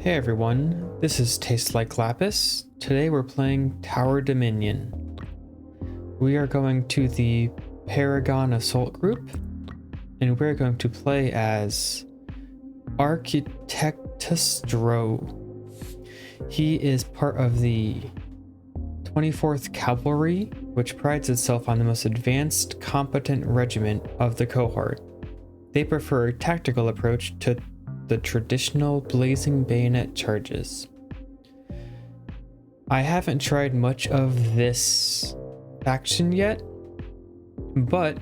Hey everyone, this is Taste Like Lapis. Today we're playing Tower Dominion. We are going to the Paragon Assault Group, and we're going to play as Architectus Droh. He is part of the 24th Cavalry, which prides itself on the most advanced, competent regiment of the cohort. They prefer a tactical approach to the traditional blazing bayonet charges. I haven't tried much of this faction yet, but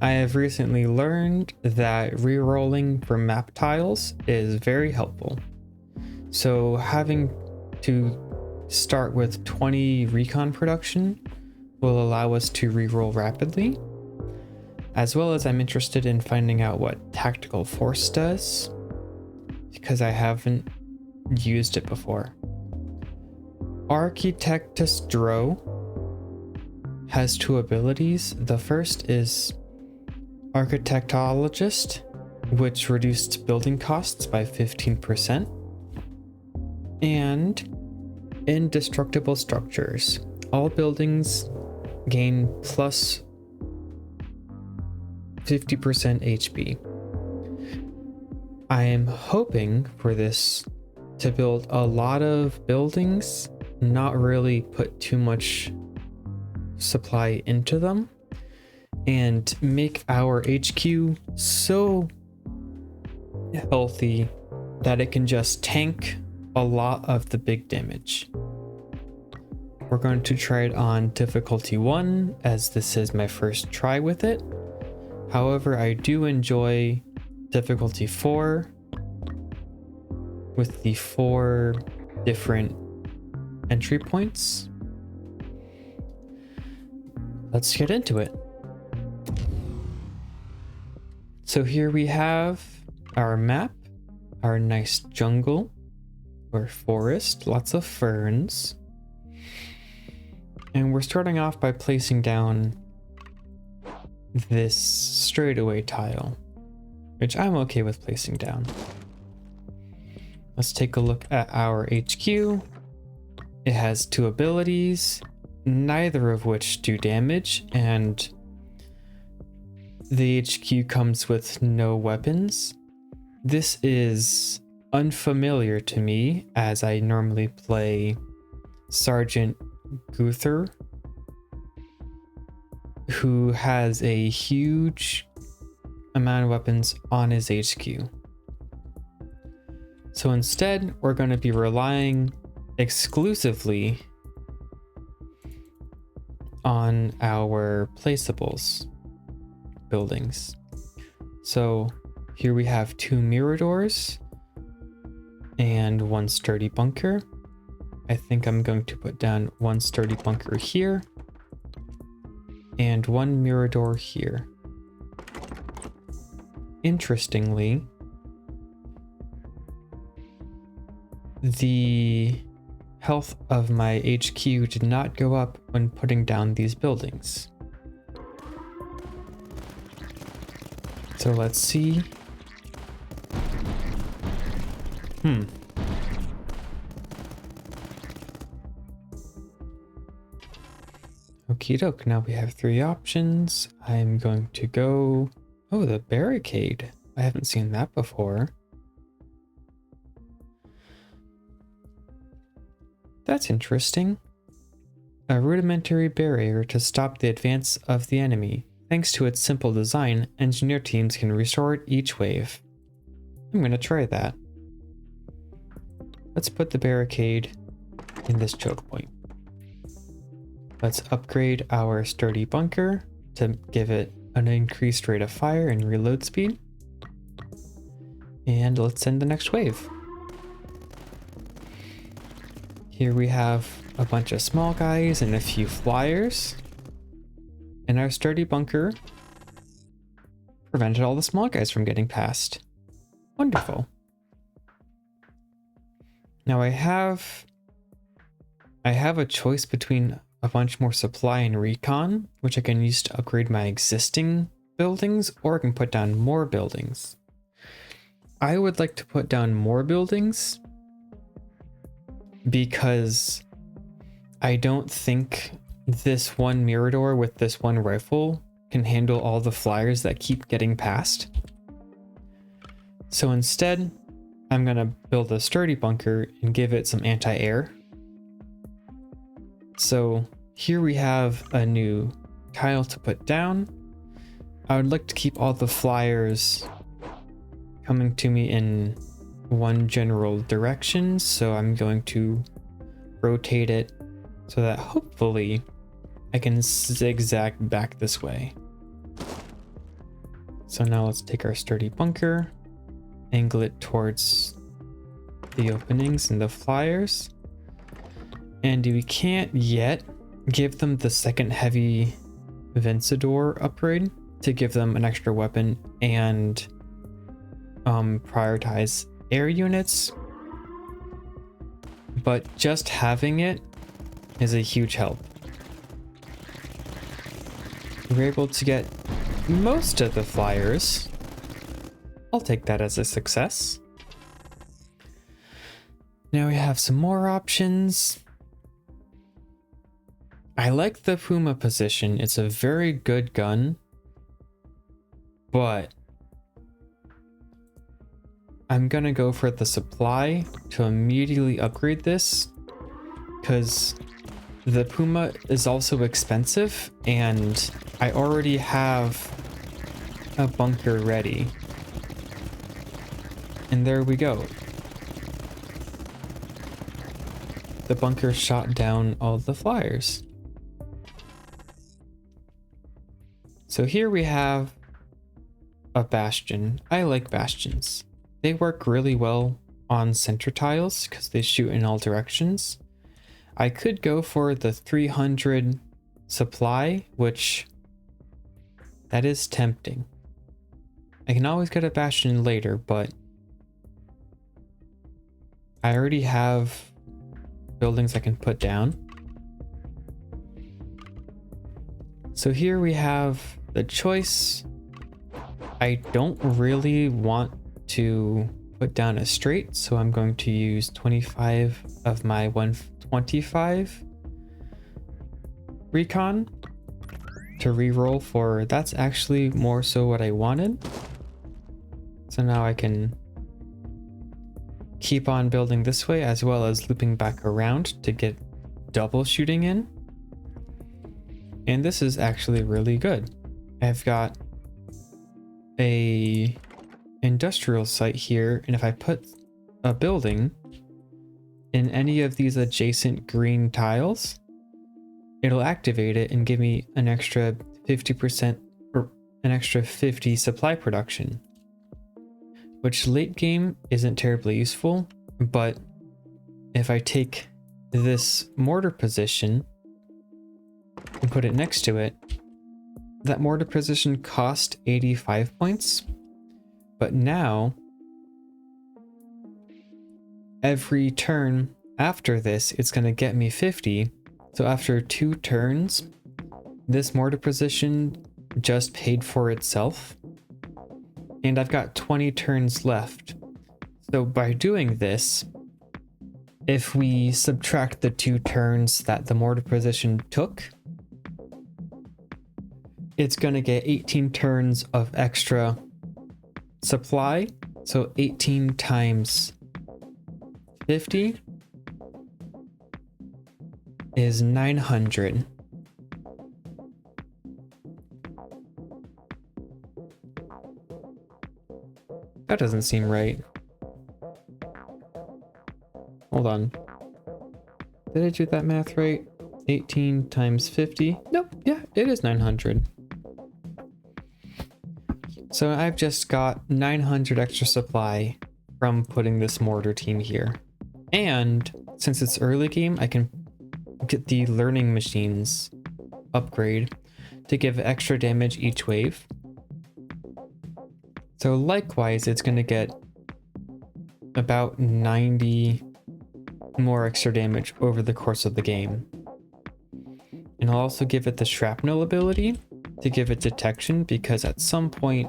I have recently learned that rerolling for map tiles is very helpful. So having to start with 20 recon production will allow us to reroll rapidly, as well as I'm interested in finding out what tactical force does, because I haven't used it before. Architectus Droh has two abilities. The first is Architectologist, which reduced building costs by 15%, and Indestructible Structures. All buildings gain plus 50% HP. I am hoping for this to build a lot of buildings, not really put too much supply into them, and make our HQ so healthy that it can just tank a lot of the big damage. We're going to try it on difficulty 1, as this is my first try with it. However, I do enjoy difficulty 4 with the 4 different entry points. Let's get into it. So here we have our map, our nice jungle or forest, lots of ferns. And we're starting off by placing down this straightaway tile, which I'm okay with placing down. Let's take a look at our HQ. It has 2 abilities, neither of which do damage, and the HQ comes with no weapons. This is unfamiliar to me, as I normally play Sergeant Guther, who has a huge amount of weapons on his HQ. So instead, we're going to be relying exclusively on our placeables buildings. So here we have 2 miradors and 1 sturdy bunker. I think I'm going to put down 1 sturdy bunker here and 1 mirador here. Interestingly, the health of my HQ did not go up when putting down these buildings. So let's see. Okie doke, now we have 3 options. I'm going to go... Oh, the barricade. I haven't seen that before. That's interesting. A rudimentary barrier to stop the advance of the enemy. Thanks to its simple design, engineer teams can restore it each wave. I'm going to try that. Let's put the barricade in this choke point. Let's upgrade our sturdy bunker to give it an increased rate of fire and reload speed. And let's send the next wave. Here we have a bunch of small guys and a few flyers. And our sturdy bunker prevented all the small guys from getting past. Wonderful. Now I have a choice between a bunch more supply and recon, which I can use to upgrade my existing buildings, or I can put down more buildings. I would like to put down more buildings because I don't think this one Mirador with this one rifle can handle all the flyers that keep getting past. So instead, I'm gonna build a sturdy bunker and give it some anti-air. So here we have a new tile to put down. I would like to keep all the flyers coming to me in one general direction, so I'm going to rotate it so that hopefully I can zigzag back this way. So now let's take our sturdy bunker, angle it towards the openings and the flyers. And we can't yet give them the second heavy Vencedor upgrade to give them an extra weapon and prioritize air units, but just having it is a huge help. We're able to get most of the flyers. I'll take that as a success. Now we have some more options. I like the Puma position. It's a very good gun, but I'm gonna go for the supply to immediately upgrade this, because the Puma is also expensive and I already have a bunker ready. And there we go. The bunker shot down all the flyers. So here we have a bastion. I like bastions. They work really well on center tiles because they shoot in all directions. I could go for the 300 supply, which that is tempting. I can always get a bastion later, but I already have buildings I can put down. So here we have the choice. I don't really want to put down a straight, so I'm going to use 25 of my 125 recon to reroll for that's actually more so what I wanted. So now I can keep on building this way as well as looping back around to get double shooting in. And this is actually really good. I've got a industrial site here, and if I put a building in any of these adjacent green tiles, it'll activate it and give me an extra 50% or an extra 50 supply production, which late game isn't terribly useful. But if I take this mortar position and put it next to it, that mortar position cost 85 points, but now every turn after this it's going to get me 50. So after 2 turns, this mortar position just paid for itself, and I've got 20 turns left. So by doing this, if we subtract the 2 turns that the mortar position took, it's going to get 18 turns of extra supply. So 18 times 50 is 900. That doesn't seem right. Hold on. Did I do that math right? 18 times 50? Nope, yeah, it is 900. So I've just got 900 extra supply from putting this mortar team here. And since it's early game, I can get the learning machines upgrade to give extra damage each wave. So likewise, it's going to get about 90 more extra damage over the course of the game. And I'll also give it the shrapnel ability to give it detection, because at some point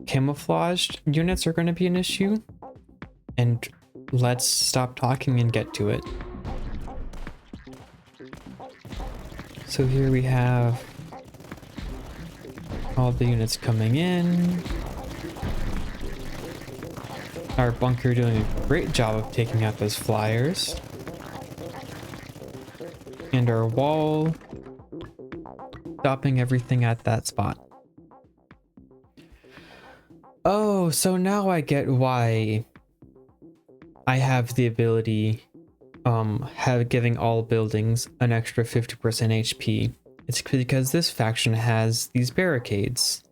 camouflaged units are going to be an issue, and let's stop talking and get to it. So here we have all the units coming in. Our bunker doing a great job of taking out those flyers. And our wall stopping everything at that spot. Oh, so now I get why I have the ability giving all buildings an extra 50% HP. It's because this faction has these barricades.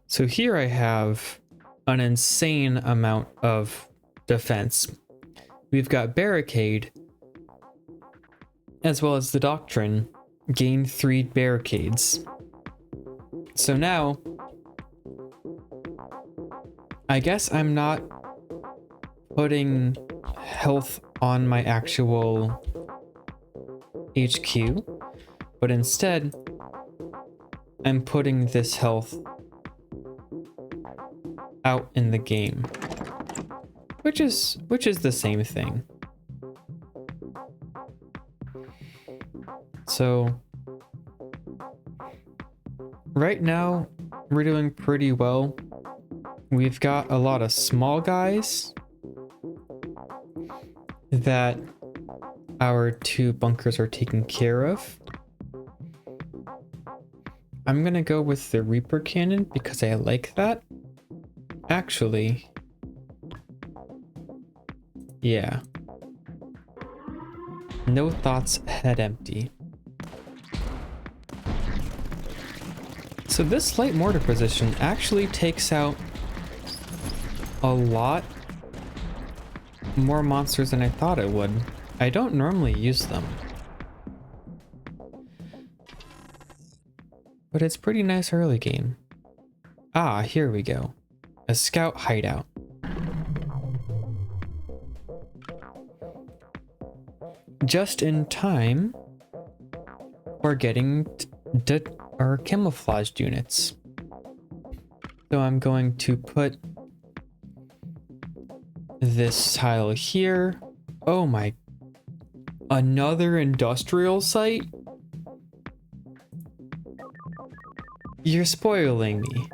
So here I have an insane amount of defense. We've got barricade, as well as the doctrine, gain 3 barricades. So now, I guess I'm not putting health on my actual HQ, but instead I'm putting this health out in the game, which is the same thing. So right now we're doing pretty well. We've got a lot of small guys that our 2 bunkers are taking care of. I'm gonna go with the Reaper Cannon because I like that. Actually, yeah. No thoughts, head empty. So this light mortar position actually takes out a lot more monsters than I thought it would. I don't normally use them, but it's pretty nice early game. Ah, here we go. A scout hideout. Just in time for getting our camouflaged units. So I'm going to put this tile here. Oh my, another industrial site? You're spoiling me.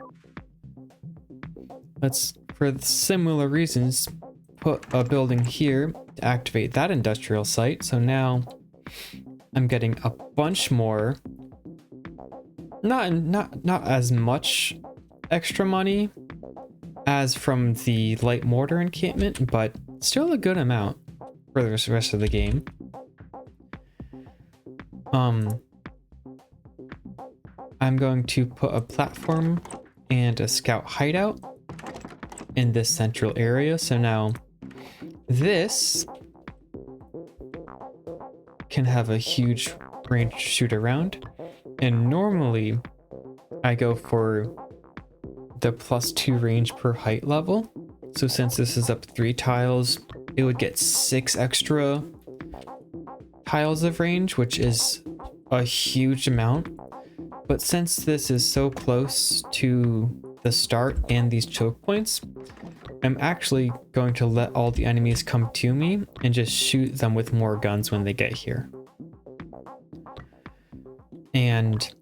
Let's, for similar reasons, put a building here to activate that industrial site. So now I'm getting a bunch more, not as much extra money as from the light mortar encampment, but still a good amount for the rest of the game. I'm going to put a platform and a scout hideout in this central area. So now this can have a huge range to shoot around. And normally I go for the +2 range per height level. So since this is up 3 tiles, it would get 6 extra tiles of range, which is a huge amount. But since this is so close to the start and these choke points, I'm actually going to let all the enemies come to me and just shoot them with more guns when they get here. And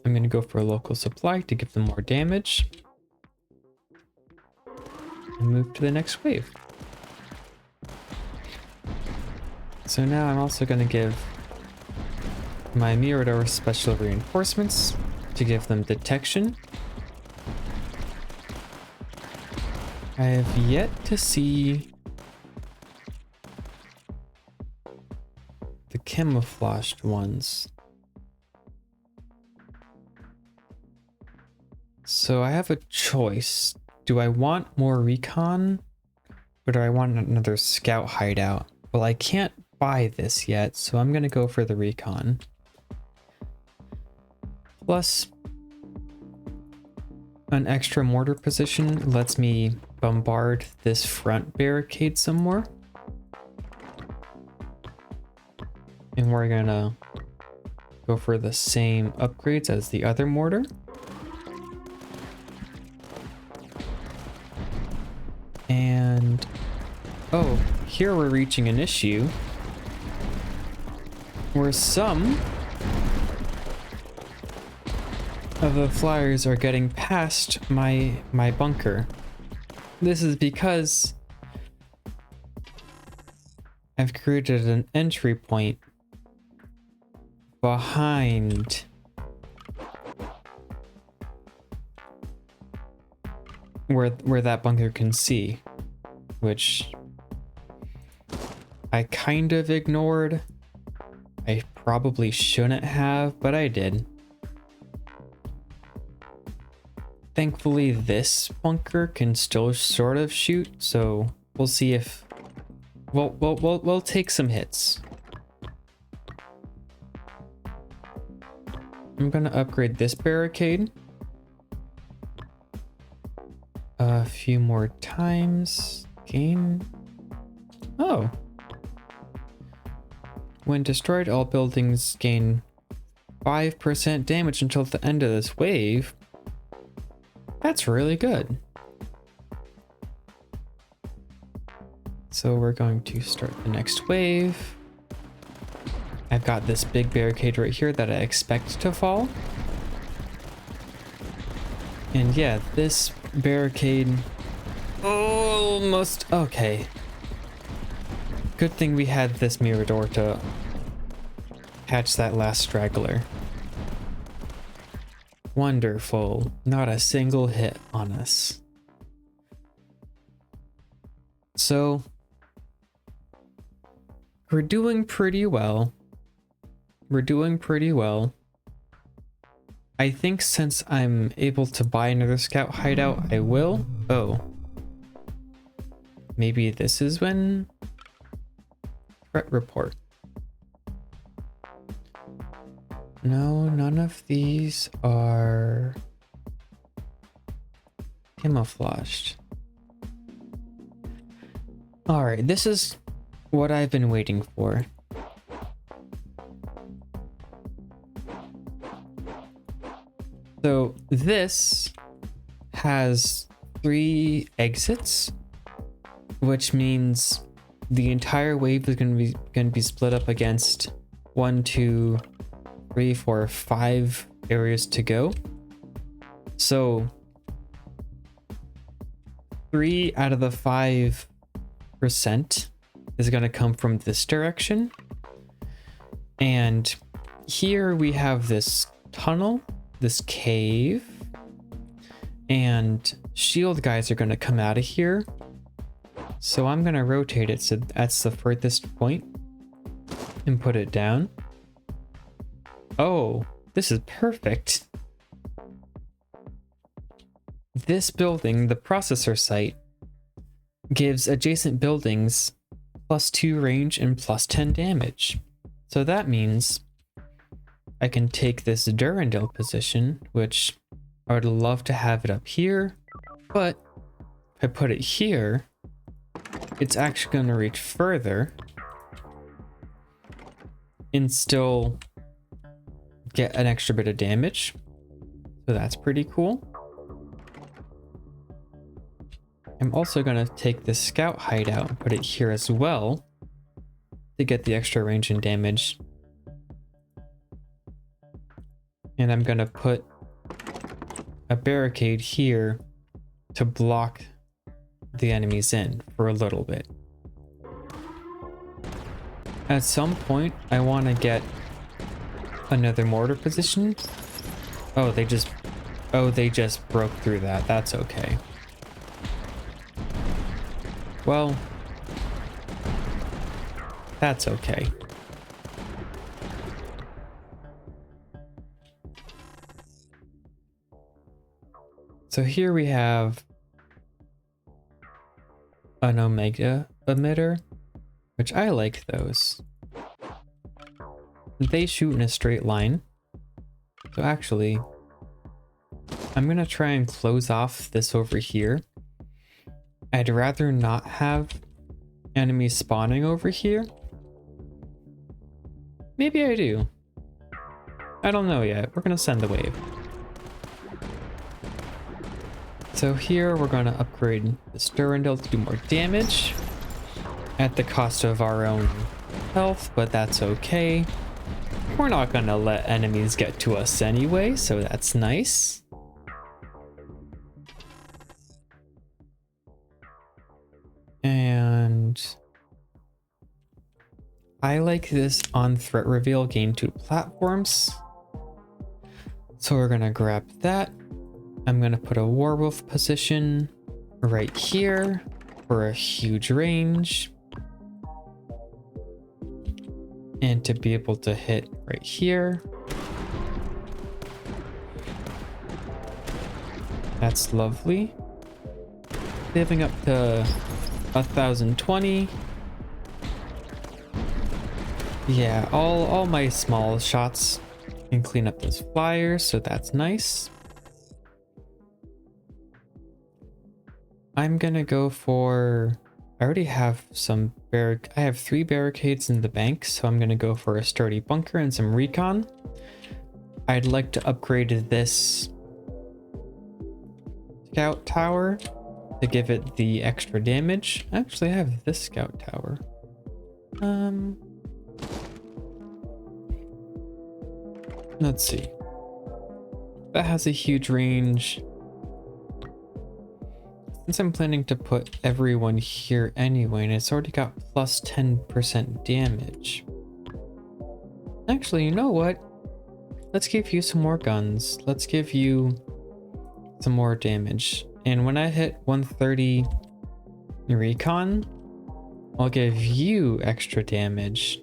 I'm going to go for a local supply to give them more damage. And move to the next wave. So now I'm also going to give my Mirador special reinforcements to give them detection. I have yet to see the camouflaged ones. So I have a choice. Do I want more recon or do I want another scout hideout? Well, I can't buy this yet, so I'm gonna go for the recon. Plus, an extra mortar position lets me bombard this front barricade some more. And we're gonna go for the same upgrades as the other mortar. And oh, here we're reaching an issue where some of the flyers are getting past my bunker. This is because I've created an entry point behind where that bunker can see, which I kind of ignored. I probably shouldn't have, but I did. Thankfully, this bunker can still sort of shoot, so we'll see if we'll take some hits. I'm gonna upgrade this barricade a few more times. Game. Oh. When destroyed, all buildings gain 5% damage until the end of this wave. That's really good. So we're going to start the next wave. I've got this big barricade right here that I expect to fall. And yeah, this barricade almost okay. Good thing we had this mirror door to catch that last straggler. Wonderful. Not a single hit on us. So we're doing pretty well. We're doing pretty well. I think since I'm able to buy another scout hideout, I will. Oh. Maybe this is when... Threat report. No, none of these are camouflaged. Alright, this is what I've been waiting for. So this has 3 exits, which means the entire wave is going to be split up against 1, 2, 3, 4, 5 areas to go. So 3 out of the 5% is going to come from this direction. And here we have this tunnel, this cave, and shield guys are going to come out of here. So I'm going to rotate it so that's the furthest point and put it down. Oh, this is perfect. This building, the processor site, gives adjacent buildings +2 range and +10 damage. So that means I can take this Durandal position, which I would love to have it up here, but if I put it here, it's actually going to reach further and still get an extra bit of damage. So that's pretty cool. I'm also going to take this scout hideout and put it here as well to get the extra range and damage. And I'm going to put a barricade here to block the enemies in for a little bit. At some point, I want to get another mortar position. Oh, they just broke through that. That's okay. Well, that's okay. So here we have an Omega emitter, which I like those. They shoot in a straight line. So actually, I'm gonna try and close off this over here. I'd rather not have enemies spawning over here. Maybe I do. I don't know yet. We're gonna send the wave. So here we're going to upgrade the Sturendel to do more damage at the cost of our own health, but that's okay. We're not going to let enemies get to us anyway, so that's nice. And I like this on threat reveal gain 2 platforms. So we're going to grab that. I'm going to put a werewolf position right here for a huge range. And to be able to hit right here. That's lovely. Living up to 1020. Yeah, all my small shots can clean up those flyers, so that's nice. I'm gonna go for, I already have some I have 3 barricades in the bank, so I'm gonna go for a sturdy bunker and some recon. I'd like to upgrade this scout tower to give it the extra damage. Actually, I have this scout tower. Let's see. That has a huge range. Since I'm planning to put everyone here anyway, and it's already got plus 10% damage. Actually, you know what? Let's give you some more guns. Let's give you some more damage. And when I hit 130 recon, I'll give you extra damage.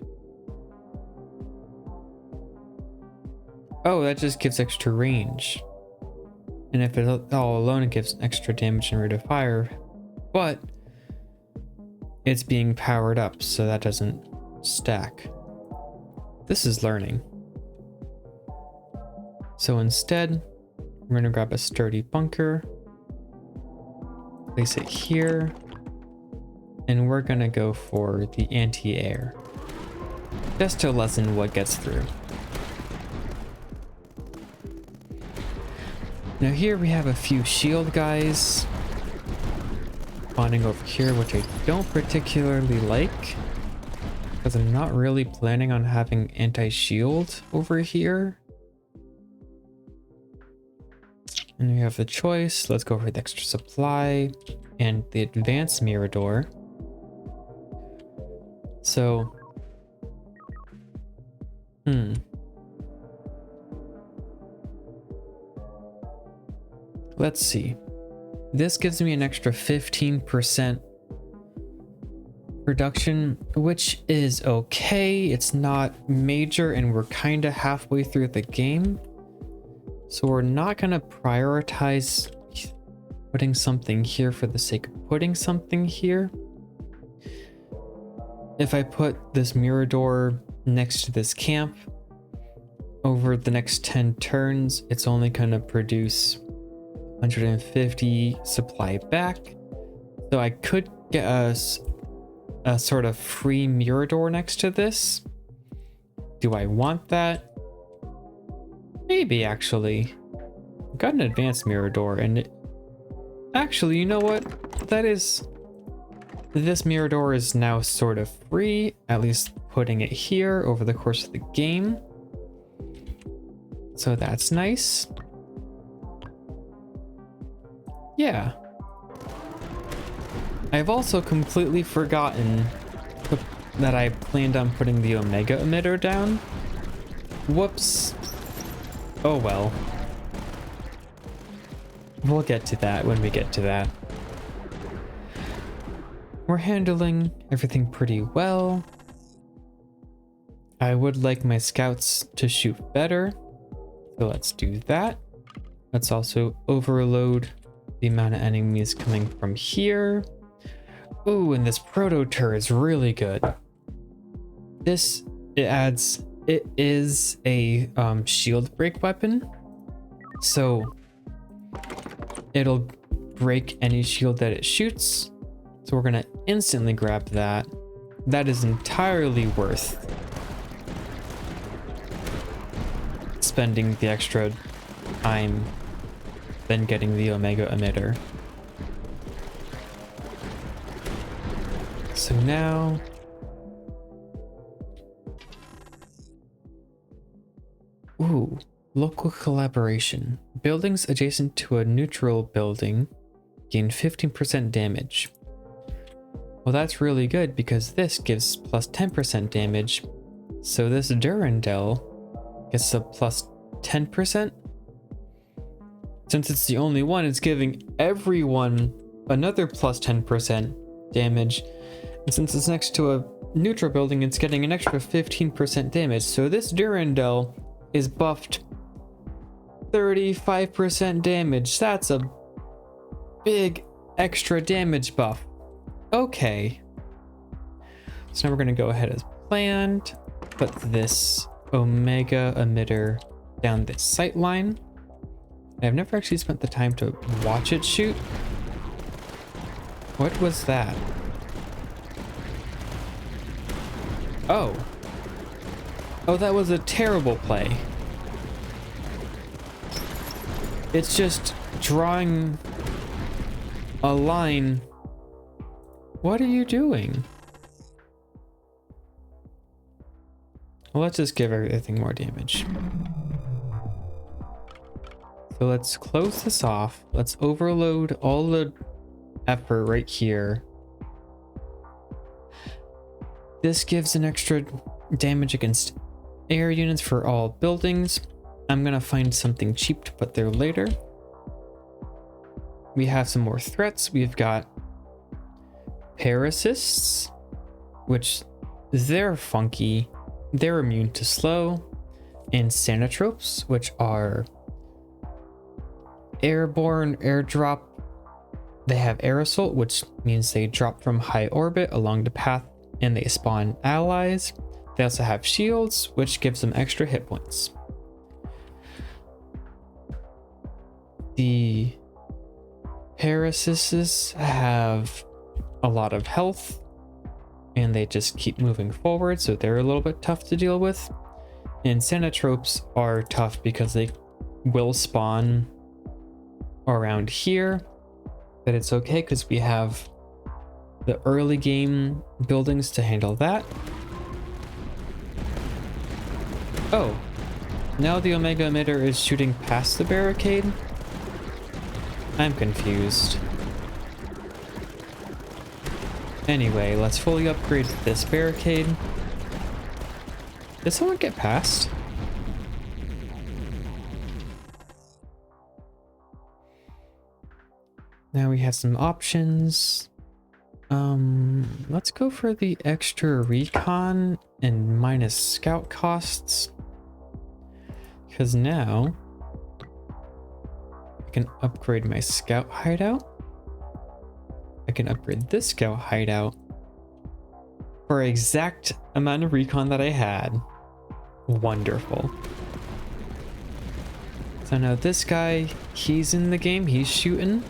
Oh, that just gives extra range. And if it's all alone, it gives extra damage and rate of fire. But it's being powered up, so that doesn't stack. This is learning. So instead, we're going to grab a sturdy bunker. Place it here. And we're going to go for the anti-air. Just to lessen what gets through. Now here we have a few shield guys spawning over here, which I don't particularly like, because I'm not really planning on having anti-shield over here. And we have the choice. Let's go for the extra supply and the advanced Mirador. So, let's see. This gives me an extra 15% reduction, which is okay. It's not major, and we're kind of halfway through the game. So we're not going to prioritize putting something here for the sake of putting something here. If I put this Mirador next to this camp, over the next 10 turns, it's only going to produce 150 supply back. So I could get a sort of free Mirador next to this. Do I want that? Maybe, actually. I've got an advanced Mirador, and actually, you know what? This Mirador is now sort of free, at least putting it here over the course of the game. So that's nice. Yeah. I've also completely forgotten that I planned on putting the Omega emitter down. Whoops. Oh well. We'll get to that when we get to that. We're handling everything pretty well. I would like my scouts to shoot better, so let's do that. Let's also overload the amount of enemies coming from here. Ooh, and this proto-tur is really good. It is a shield break weapon, so it'll break any shield that it shoots. So we're gonna instantly grab that. That is entirely worth spending the extra time than getting the Omega emitter. So now... Ooh, local collaboration. Buildings adjacent to a neutral building gain 15% damage. Well, that's really good because this gives plus 10% damage. So this Durandal gets a plus 10%. Since it's the only one, it's giving everyone another plus 10% damage. And since it's next to a neutral building, it's getting an extra 15% damage. So this Durandal is buffed 35% damage. That's a big extra damage buff. Okay. So now we're going to go ahead as planned. Put this Omega emitter down this sight line. I've never actually spent the time to watch it shoot. What was that? Oh. Oh, that was a terrible play. It's just drawing a line. What are you doing? Well, let's just give everything more damage. So let's close this off. Let's overload all the effort right here. This gives an extra damage against air units for all buildings. I'm gonna find something cheap to put there later. We have some more threats. We've got parasists, which they're funky. They're immune to slow. And sanitropes, which are airborne airdrop. They have air assault, which means they drop from high orbit along the path and they spawn allies. They also have shields, which gives them extra hit points. The parasists have a lot of health and they just keep moving forward, so they're a little bit tough to deal with. And sanitropes are tough because they will spawn around here, but it's okay because we have the early game buildings to handle that. Oh, now the Omega emitter is shooting past the barricade? I'm confused. Anyway, let's fully upgrade this barricade. Did someone get past? Now we have some options. Let's go for the extra recon and minus scout costs. Because now I can upgrade my scout hideout. I can upgrade this scout hideout for exact amount of recon that I had. Wonderful. So now this guy, he's in the game, he's shooting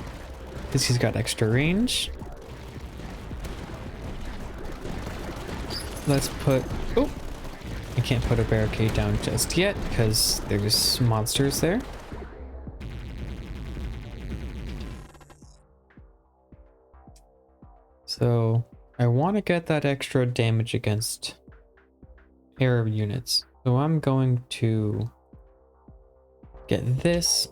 because he's got extra range. Let's put, oh, I can't put a barricade down just yet because there's monsters there. So I want to get that extra damage against air units. So I'm going to get this.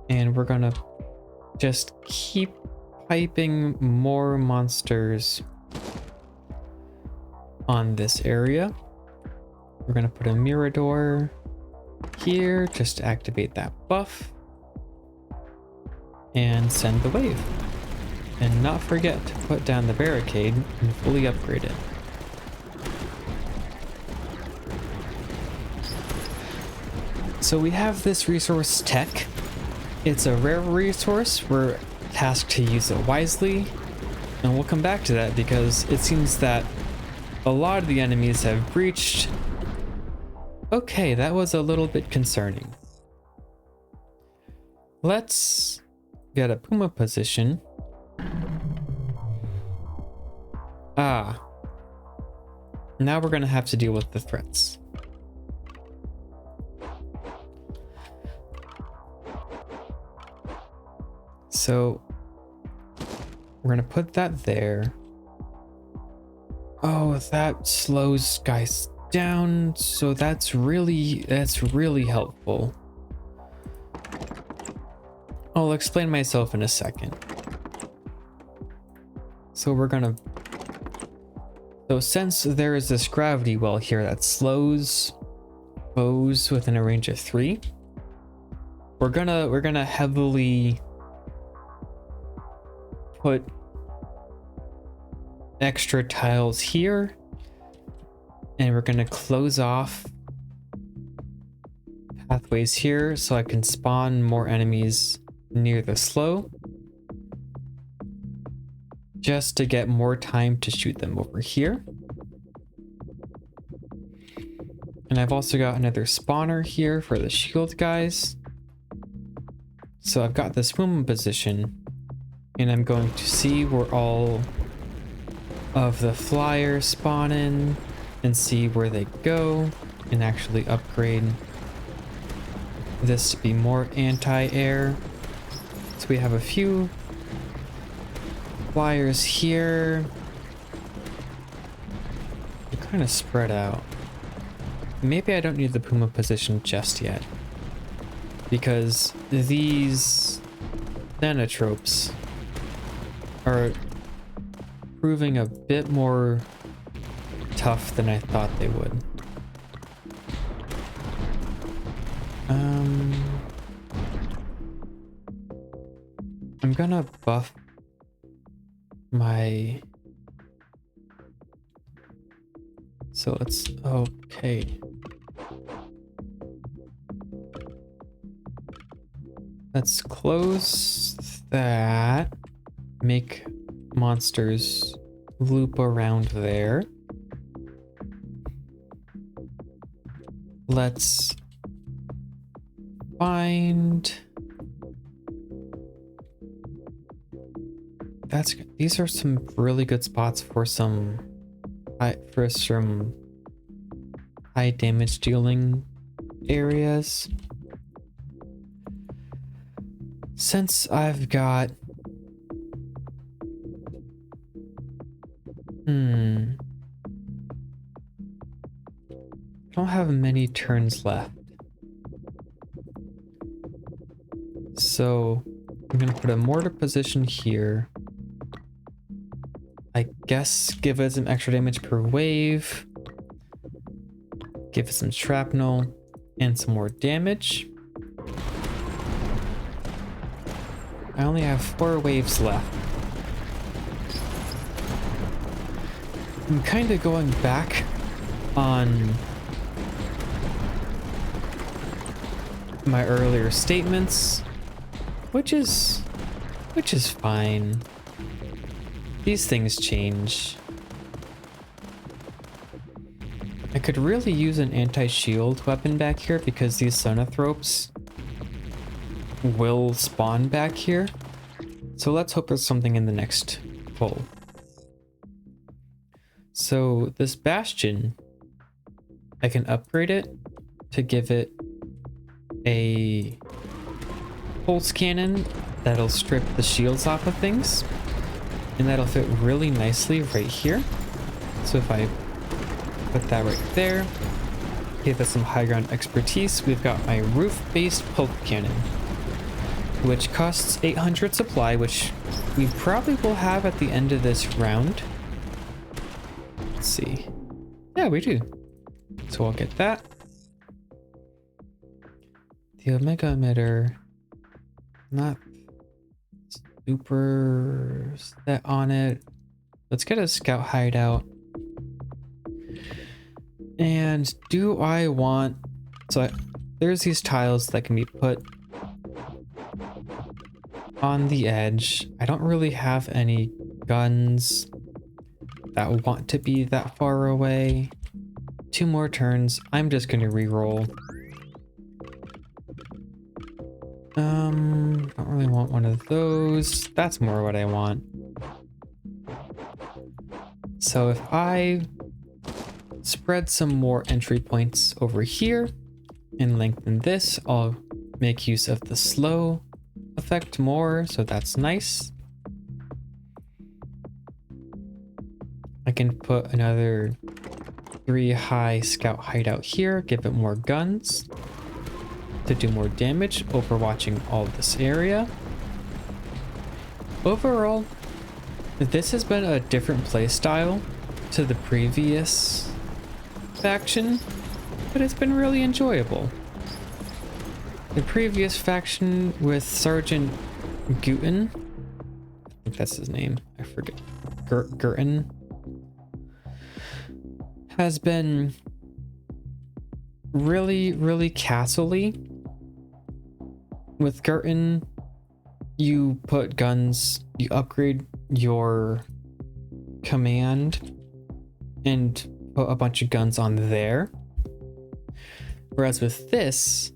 And we're gonna just keep piping more monsters on this area. We're gonna put a Mirador here just to activate that buff. And send the wave. And not forget to put down the barricade and fully upgrade it. So we have this resource tech. It's a rare resource. We're tasked to use it wisely. And we'll come back to that because it seems that a lot of the enemies have breached. Okay, that was a little bit concerning. Let's get a Puma position. Ah. Now we're gonna have to deal with the threats. So we're gonna put that there. Oh, that slows guys down, so that's really helpful. I'll explain myself in a second. So since there is this gravity well here that slows foes within a range of 3, we're gonna heavily put extra tiles here, and we're gonna close off pathways here so I can spawn more enemies near the slow, just to get more time to shoot them over here. And I've also got another spawner here for the shield guys. So I've got this woman position, and I'm going to see where all of the flyers spawn in and see where they go, and actually upgrade this to be more anti-air. So we have a few flyers here. They're kind of spread out. Maybe I don't need the Puma position just yet, because these Thanatropes are proving a bit more tough than I thought they would. I'm gonna buff my... So let's... Okay. Let's close that. Make monsters loop around there. Let's find... These are some really good spots for some high damage dealing areas. Since I've got I don't have many turns left. So I'm gonna put a mortar position here. I guess give it some extra damage per wave. Give it some shrapnel and some more damage. I only have 4 waves left. I'm kind of going back on my earlier statements, which is fine. These things change. I could really use an anti-shield weapon back here because these Thanatropes will spawn back here. So let's hope there's something in the next pull. So this bastion, I can upgrade it to give it a pulse cannon that'll strip the shields off of things, and that'll fit really nicely right here. So if I put that right there, give us some high ground expertise, we've got my roof-based pulse cannon, which costs 800 supply, which we probably will have at the end of this round. Let's see. Yeah, we do. So I'll get that. The Omega emitter, not super set on it. Let's get a scout hideout. And do I want... So there's these tiles that can be put on the edge. I don't really have any guns that want to be that far away. 2 more turns. I'm just gonna re-roll. Don't really want one of those. That's more what I want. So if I spread some more entry points over here and lengthen this, I'll make use of the slow effect more, so that's nice. I can put another 3 high scout hideout here, give it more guns to do more damage, overwatching all this area. Overall, this has been a different playstyle to the previous faction, but it's been really enjoyable. The previous faction with Sergeant Guten, I think that's his name, I forget, Gurton, has been really castle-y. With Gurton, you put guns, you upgrade your command and put a bunch of guns on there. Whereas with this,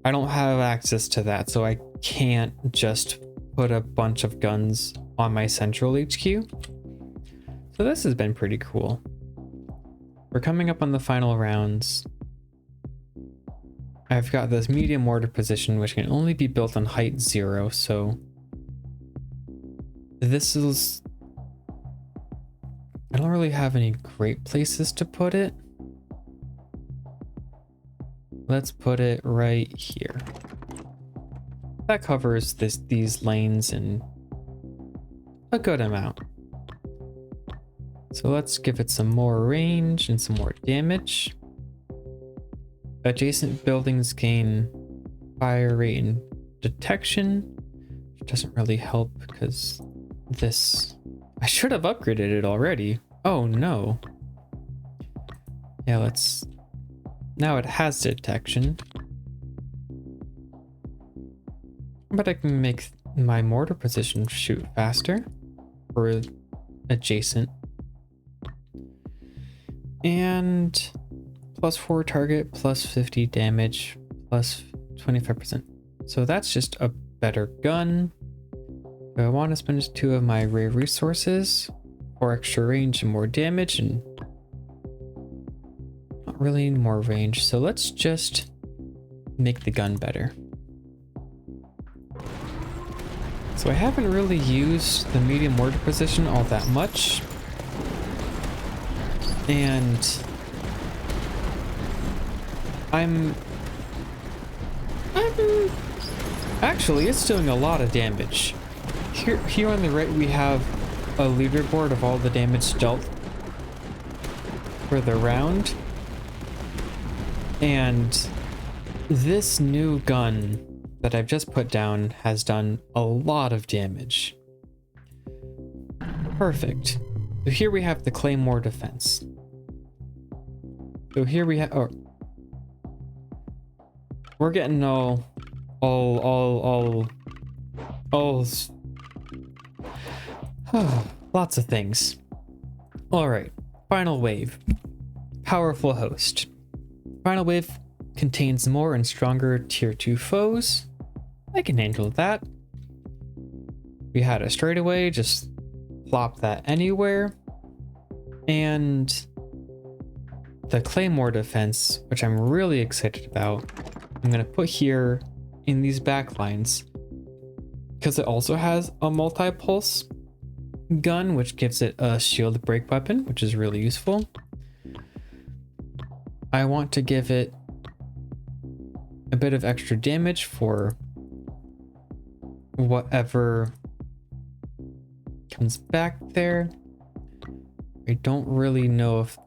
I don't have access to that, so I can't just put a bunch of guns on my central HQ. So this has been pretty cool. We're coming up on the final rounds. I've got this medium mortar position, which can only be built on height 0, so this is... I don't really have any great places to put it. Let's put it right here. That covers these lanes in a good amount. So let's give it some more range and some more damage. Adjacent buildings gain fire rate and detection, which doesn't really help because this... I should have upgraded it already. Oh no. Yeah, let's... Now it has detection. But I can make my mortar position shoot faster for adjacent. And +4 target, +50 damage, +25%. So that's just a better gun. I want to spend 2 of my rare resources for extra range and more damage, and not really more range. So let's just make the gun better. So I haven't really used the medium mortar position all that much. And I'm actually, it's doing a lot of damage. Here on the right, we have a leaderboard of all the damage dealt for the round. And this new gun that I've just put down has done a lot of damage. Perfect. So here we have the Claymore defense. So here we have, oh, we're getting all lots of things. All right, final wave, powerful host. Final wave contains more and stronger tier 2 foes. I can handle that. We had a straightaway, just plop that anywhere. And the Claymore defense, which I'm really excited about, I'm gonna put here in these back lines because it also has a multi-pulse gun, which gives it a shield break weapon, which is really useful. I want to give it a bit of extra damage for whatever comes back there. I don't really know if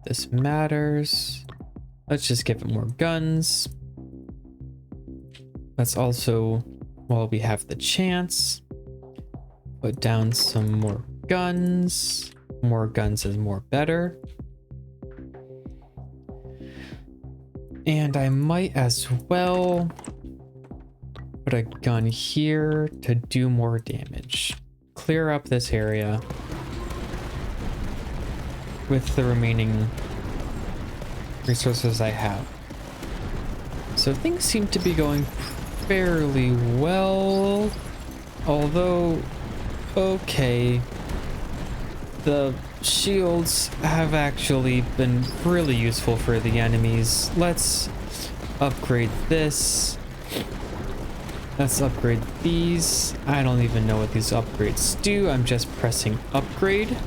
this matters. Let's just give it more guns. Let's also, while we have the chance, put down some more guns. More guns is more better. And I might as well put a gun here to do more damage. Clear up this area with the remaining resources I have. So things seem to be going fairly well, although, okay, the shields have actually been really useful for the enemies. Let's upgrade this. Let's upgrade these. I don't even know what these upgrades do. I'm just pressing upgrade,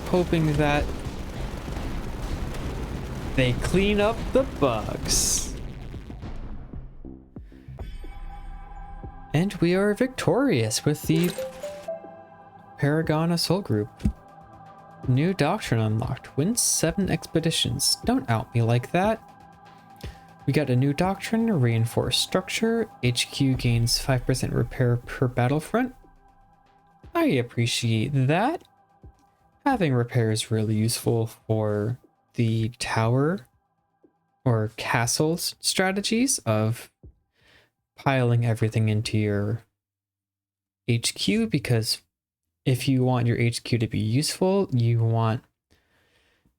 hoping that they clean up the bugs. And we are victorious with the Paragon Assault Group. New doctrine unlocked. Win 7 expeditions. Don't out me like that. We got a new doctrine, reinforced structure. HQ gains 5% repair per battlefront. I appreciate that. Having repair is really useful for the tower or castles strategies of piling everything into your HQ, because if you want your HQ to be useful, you want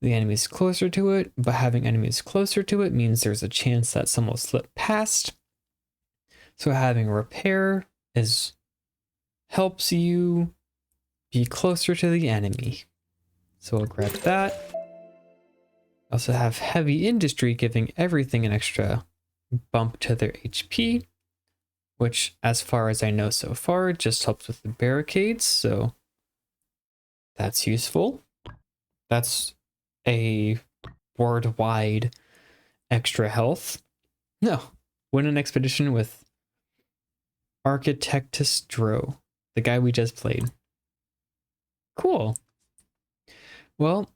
the enemies closer to it, but having enemies closer to it means there's a chance that some will slip past. So having repair helps you be closer to the enemy. So we'll grab that. Also have heavy industry, giving everything an extra bump to their HP, which, as far as I know so far, just helps with the barricades, so that's useful. That's a board-wide extra health. No, win an expedition with Architectus Droh, the guy we just played. Cool. Well,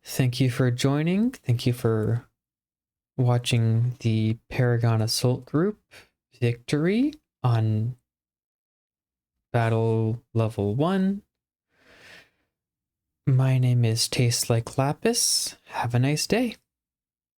thank you for joining. Thank you for watching the Paragon Assault Group victory on battle level 1. My name is Tastes Like Lapis. Have a nice day.